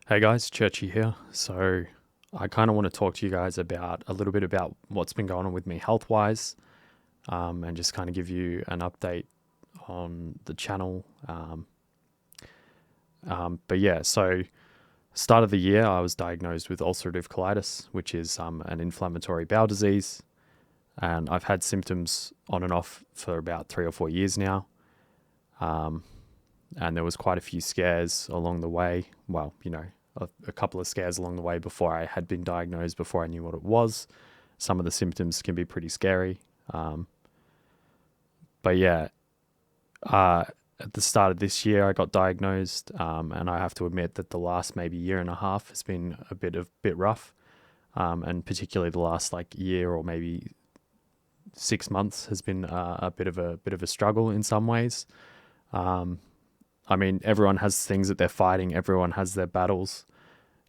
Hey guys, Churchy here. So I kind of want to talk to you guys about a little bit about what's been going on with me health-wise, and just kind of give you an update on the channel. But yeah, so start of the year, I was diagnosed with ulcerative colitis, which is an inflammatory bowel disease, and I've had symptoms on and off for about 3 or 4 years now. And there was quite a few scares along the way. Well, a couple of scares along the way before I had been diagnosed, before I knew what it was. Some of the symptoms can be pretty scary. But yeah, at the start of this year, I got diagnosed, and I have to admit that the last maybe year and a half has been a bit rough, and particularly the last year or maybe 6 months has been a bit of a struggle in some ways. I mean, everyone has things that they're fighting. Everyone has their battles.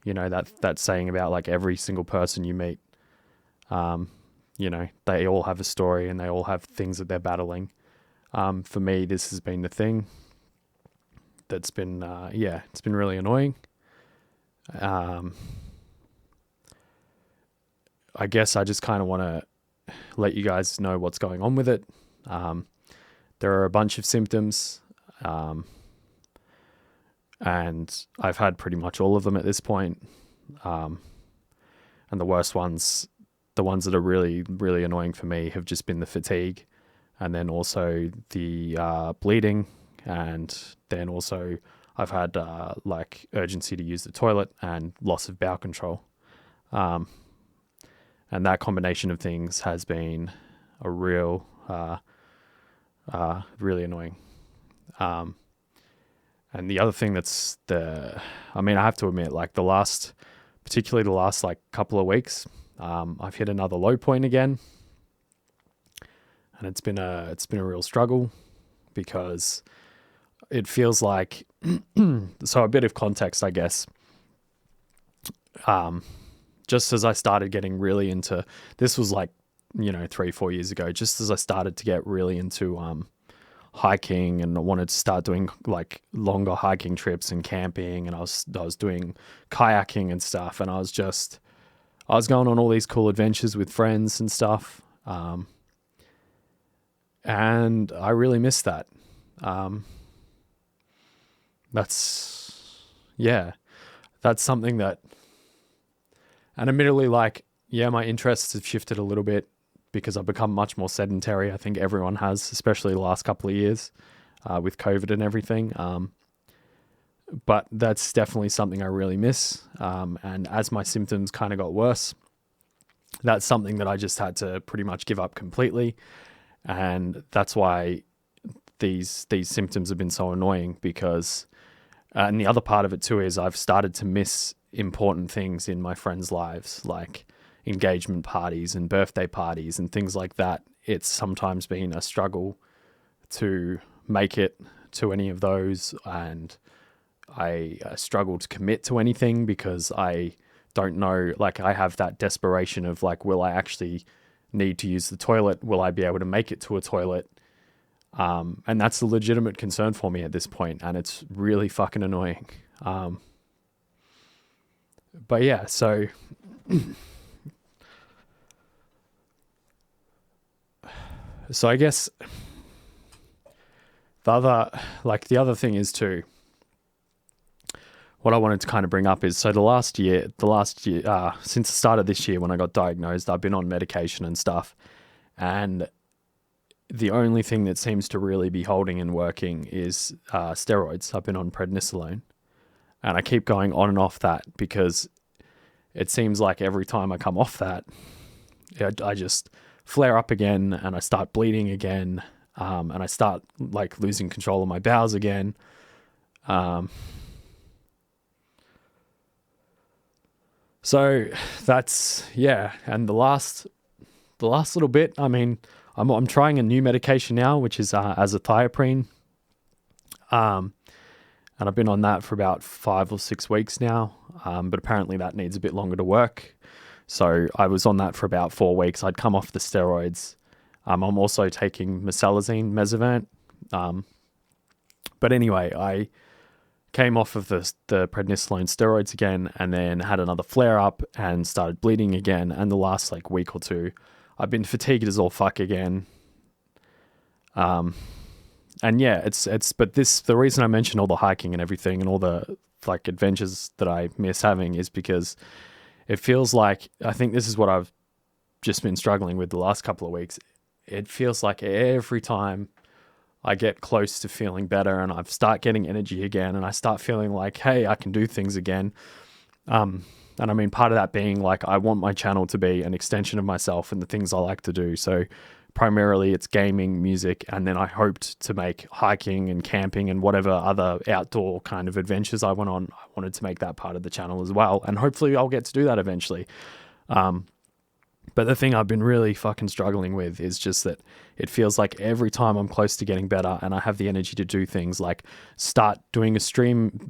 That saying about every single person you meet, they all have a story and they all have things that they're battling. For me, this has been the thing that's been, it's been really annoying. I guess I just kind of want to let you guys know what's going on with it. There are a bunch of symptoms. And I've had pretty much all of them at this point. And the worst ones, the ones that are really, really annoying for me, have just been the fatigue, and then also the bleeding, and then also I've had urgency to use the toilet and loss of bowel control. And that combination of things has been a real, really annoying. And the other thing I have to admit, particularly the last couple of weeks, I've hit another low point again, and it's been a real struggle because it feels like, so a bit of context, I guess. Just as I started getting really into, this was 3-4 years ago, just as I started to get really into, hiking, and I wanted to start doing longer hiking trips and camping, and I was doing kayaking and stuff, and I was going on all these cool adventures with friends and stuff, and I really missed that. That's something that, and admittedly, my interests have shifted a little bit because I've become much more sedentary. I think everyone has, especially the last couple of years with COVID and everything. But that's definitely something I really miss. And as my symptoms kind of got worse, that's something that I just had to pretty much give up completely. And that's why these symptoms have been so annoying, because, and the other part of it too is I've started to miss important things in my friends' lives, like engagement parties and birthday parties and things like that. It's sometimes been a struggle to make it to any of those, and I struggle to commit to anything because I don't know, I have that desperation of will I actually need to use the toilet? Will I be able to make it to a toilet? And that's a legitimate concern for me at this point, and it's really fucking annoying. But yeah, so So I guess the other thing is too, what I wanted to kind of bring up is, so the last year, since the start of this year when I got diagnosed, I've been on medication and stuff. And the only thing that seems to really be holding and working is steroids. I've been on prednisolone, and I keep going on and off that because it seems like every time I come off that, I just flare up again, and I start bleeding again, and I start losing control of my bowels again. So that's, and the last little bit, I'm trying a new medication now, which is azathioprine, and I've been on that for about 5 or 6 weeks now, but apparently that needs a bit longer to work. So I was on that for about 4 weeks. I'd come off the steroids. I'm also taking mesalazine, Mezavant. But anyway, I came off of the prednisolone steroids again, and then had another flare up and started bleeding again. And the last like week or two, I've been fatigued as all fuck again. And yeah, but the reason I mentioned all the hiking and everything and all the like adventures that I miss having is because it feels like, I think this is what I've just been struggling with the last couple of weeks. It feels like every time I get close to feeling better and I start getting energy again and I start feeling like, hey, I can do things again. And I mean, part of that being like, I want my channel to be an extension of myself and the things I like to do. So primarily it's gaming, music, and then I hoped to make hiking and camping and whatever other outdoor kind of adventures I went on. I wanted to make that part of the channel as well. And hopefully I'll get to do that eventually. But the thing I've been really fucking struggling with is just that it feels like every time I'm close to getting better and I have the energy to do things like start doing a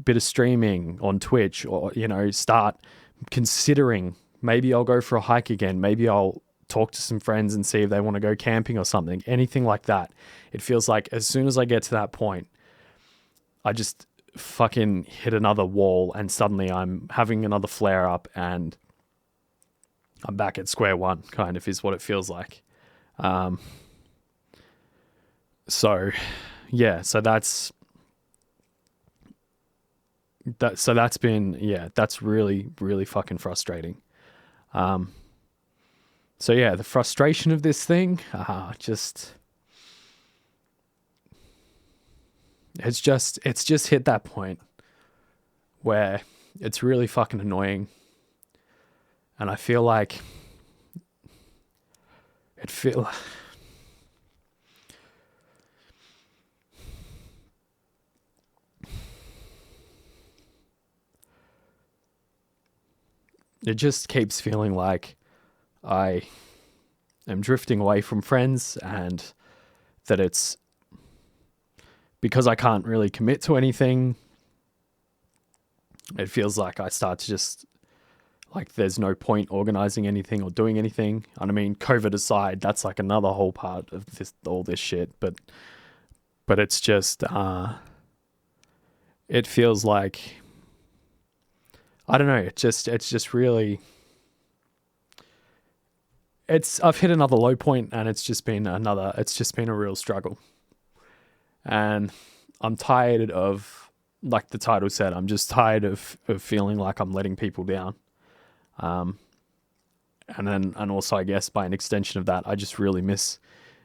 bit of streaming on Twitch, or, start considering maybe I'll go for a hike again. Maybe I'll talk to some friends and see if they want to go camping or something, anything like that. It feels like as soon as I get to that point, I just fucking hit another wall and suddenly I'm having another flare up and I'm back at square one, kind of is what it feels like. So yeah, so that's been, that's really, really fucking frustrating. So yeah, the frustration of this thing, it's just hit that point where it's really fucking annoying. And I feel like it just keeps feeling like I am drifting away from friends, and that it's because I can't really commit to anything. It feels like I start to just like there's no point organizing anything or doing anything. And I mean, COVID aside, that's like another whole part of all this shit. But it's just, it feels like, I don't know. It's just really, I've hit another low point, and it's just been a real struggle. And I'm tired of, like the title said, I'm just tired of feeling like I'm letting people down. And also I guess by an extension of that, I just really miss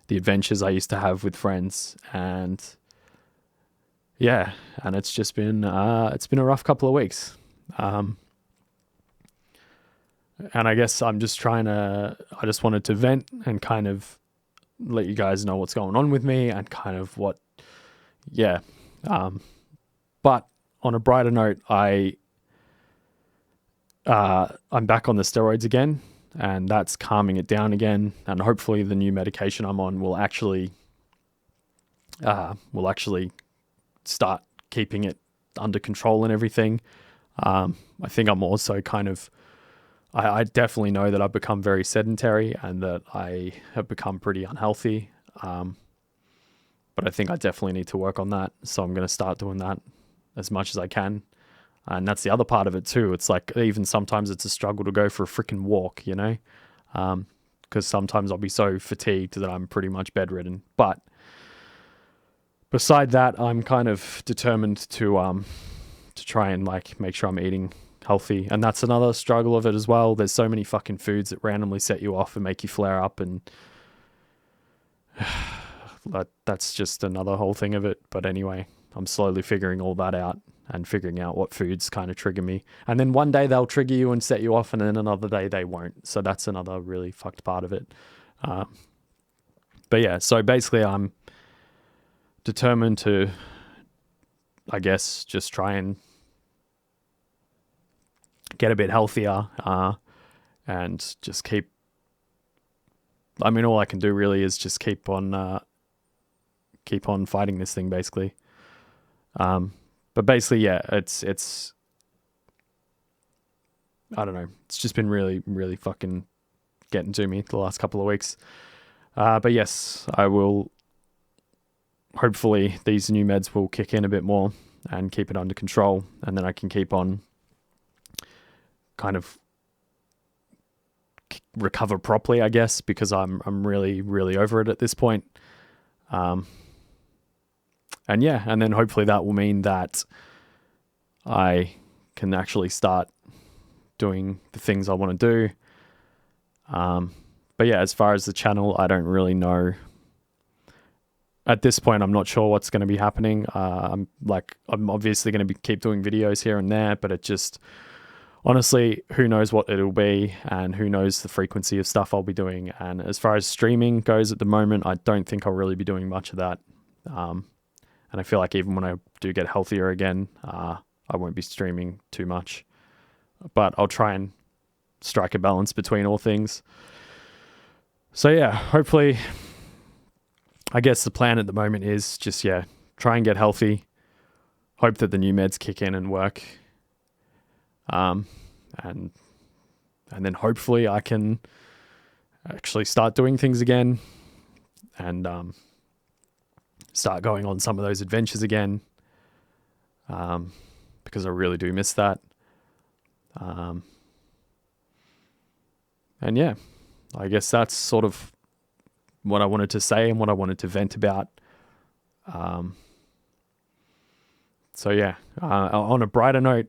the adventures I used to have with friends. And yeah, and it's just been, it's been a rough couple of weeks. And I guess I just wanted to vent and kind of let you guys know what's going on with me and kind of but on a brighter note, I'm back on the steroids again, and that's calming it down again. And hopefully the new medication I'm on will actually start keeping it under control and everything. I think I'm also kind of, I definitely know that I've become very sedentary and that I have become pretty unhealthy. But I think I definitely need to work on that. So I'm going to start doing that as much as I can. And that's the other part of it too. It's like, even sometimes it's a struggle to go for a freaking walk, because sometimes I'll be so fatigued that I'm pretty much bedridden. But beside that, I'm kind of determined to try and like make sure I'm eating healthy. And that's another struggle of it as well. There's so many fucking foods that randomly set you off and make you flare up, and that's just another whole thing of it. But anyway, I'm slowly figuring all that out and figuring out what foods kind of trigger me. And then one day they'll trigger you and set you off, and then another day they won't. So that's another really fucked part of it. But yeah, so basically I'm determined to, I guess, just try and get a bit healthier, and just all I can do really is just keep on fighting this thing, basically. But basically, yeah, it's I don't know. It's just been really, really fucking getting to me the last couple of weeks. But yes, I will. Hopefully, these new meds will kick in a bit more. and keep it under control, and then I can keep on kind of recover properly, I guess, because I'm really, really over it at this point. And then hopefully that will mean that I can actually start doing the things I want to do. But yeah, as far as the channel, I don't really know. At this point, I'm not sure what's going to be happening. I'm obviously going to keep doing videos here and there, but it just, honestly, who knows what it'll be, and who knows the frequency of stuff I'll be doing. And as far as streaming goes at the moment, I don't think I'll really be doing much of that. And I feel like even when I do get healthier again, I won't be streaming too much. But I'll try and strike a balance between all things. So yeah, hopefully, I guess the plan at the moment is just, try and get healthy. Hope that the new meds kick in and work. And then hopefully I can actually start doing things again, and start going on some of those adventures again, because I really do miss that. And yeah, I guess that's sort of what I wanted to say and what I wanted to vent about. So yeah, on a brighter note,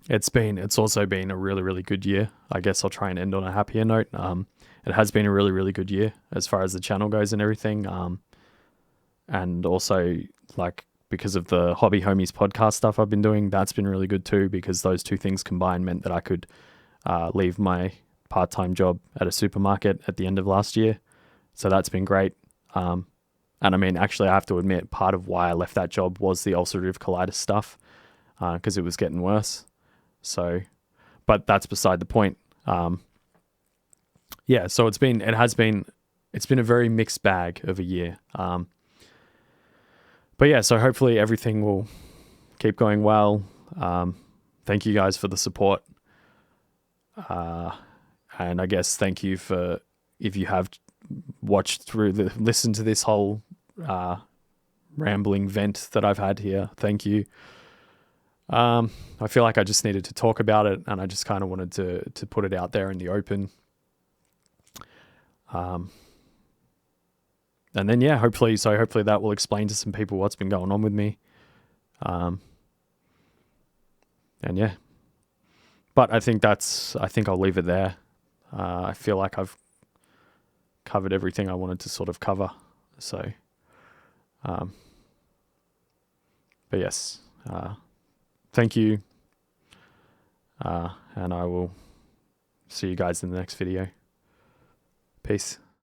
it's also been a really, really good year. I guess I'll try and end on a happier note. It has been a really, really good year as far as the channel goes and everything. And also, like, because of the Hobby Homies podcast stuff I've been doing, that's been really good too, because those two things combined meant that I could leave my part-time job at a supermarket at the end of last year. So that's been great. And I mean, actually, I have to admit, part of why I left that job was the ulcerative colitis stuff, because it was getting worse. So, but that's beside the point. Yeah, so it's been a very mixed bag of a year. But yeah, so hopefully everything will keep going well. Thank you guys for the support. And I guess thank you for, if you have listened to this whole rambling vent that I've had here. Thank you. I feel like I just needed to talk about it, and I just kind of wanted to put it out there in the open. And then hopefully that will explain to some people what's been going on with me. And yeah, but I think I'll leave it there. I feel like I've covered everything I wanted to sort of cover. So, but yes, thank you. And I will see you guys in the next video. Peace.